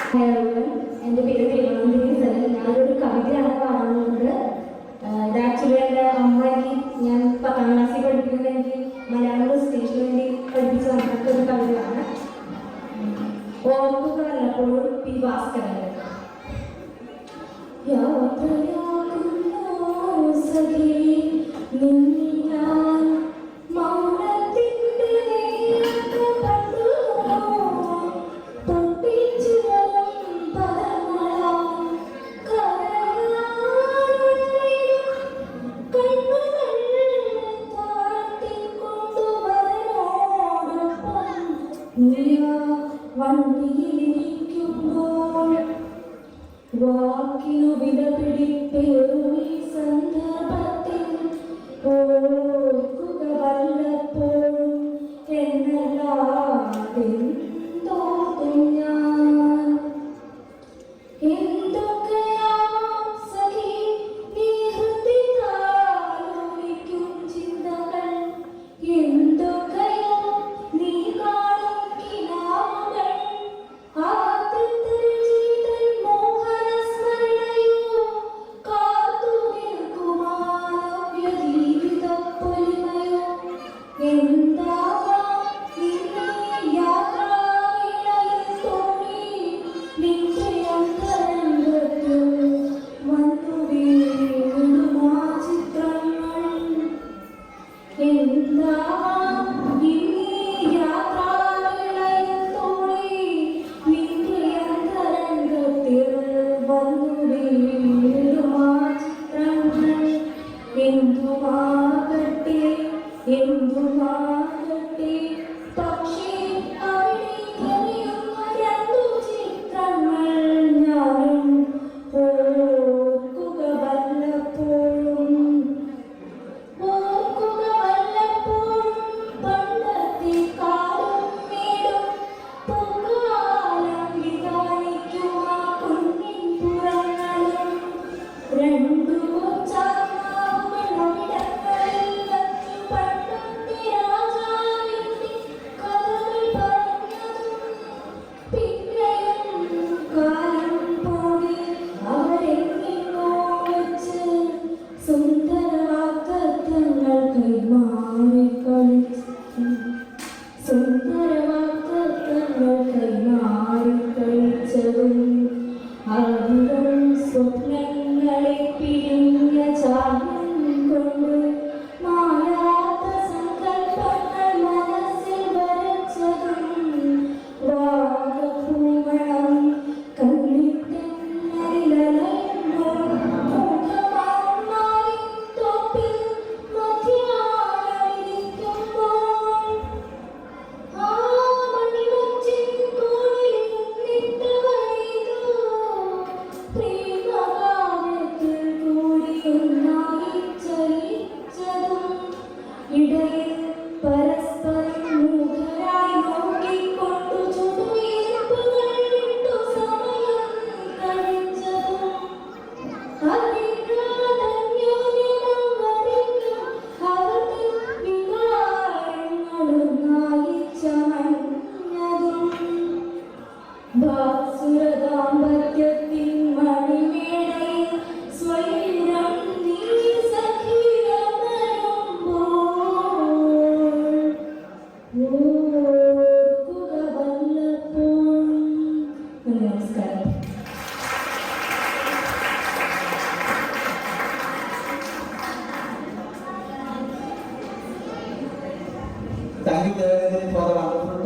എൻ്റെ പേര് തിരുവനന്തപുരം സ്ഥലം. ഞാനൊരു കവിതയാണ് പാടുന്നത്. ഇത് ആക്ച്വലി എൻ്റെ അമ്മ ഞാൻ 10ാം ക്ലാസ്സിൽ പഠിപ്പിക്കുന്നത് എനിക്ക് മലയാളം സ്റ്റേഷന് വേണ്ടി പഠിപ്പിച്ച് തന്നിട്ട് ഒരു കവിതയാണ്. ഓർക്കുക വല്ലപ്പോഴും പി ഭാസ്കരൻ്റെ. വണ്ടിയിലിരിക്കുമ്പോൾ വാക്കിനു വില പിടിപ്പേറുമീ സന്ദർഭത്തിൽ ഓർക്കുക വല്ലപ്പോഴും എന്നല്ലാതെന്തോതും ഞാൻ. എന്തൊക്കെയാവാം സഖി നീ ഹൃദയത്താലോലിക്കും ചിന്തകൾ, എന്തൊക്കെയോ നീ കാണും കിനാവുകൾ, എന്തുമാകട്ടെ പക്ഷേ രണ്ടു ചിത്രങ്ങൾ ഞാനും ഓർക്കുക വല്ലപ്പോഴും പണ്ടത്തെ കാലം മേടും പൂക്കാലം വികാരിക്കുമാ കുന്നിൻ പുറങ്ങളും രണ്ടു സ്വപ്നങ്ങളെ പിരിഞ്ഞ ചായം കൊണ്ട് മായാത്ത സങ്കൽപ്പങ്ങൾ മനസ്സിൽ വരച്ചതും വാഗപൂമണം കണ്ണിട്ടെന്നരിലയുമ്പോൾ മുഖമാറി തൊപ്പിൽ മധ്യായിരിക്കുമ്പോൾ ആ മണിമച്ചിൻ തോണിൽ നിന്നിട്ട് വഴിതു ഇടയിൽ പരസ്പരം മൂകരായി നോക്കിക്കൊണ്ടു ചുടുവീർപ്പുകൾ വിട്ടു സമയം കഴിച്ചതും അതിന്യോന്യമം വരിഞ്ഞു അവത്തിൽ വികാരങ്ങളൊന്നായി ചമഞ്ഞതും ഭാസുരദാമ്പത്യത്തിൻ മണിമേടയിൽ സ്വൈരം നീ ഓർക്കുക വല്ലപ്പോഴും. നമസ്കാരം. Thank you, Devanandhan, for the wonderful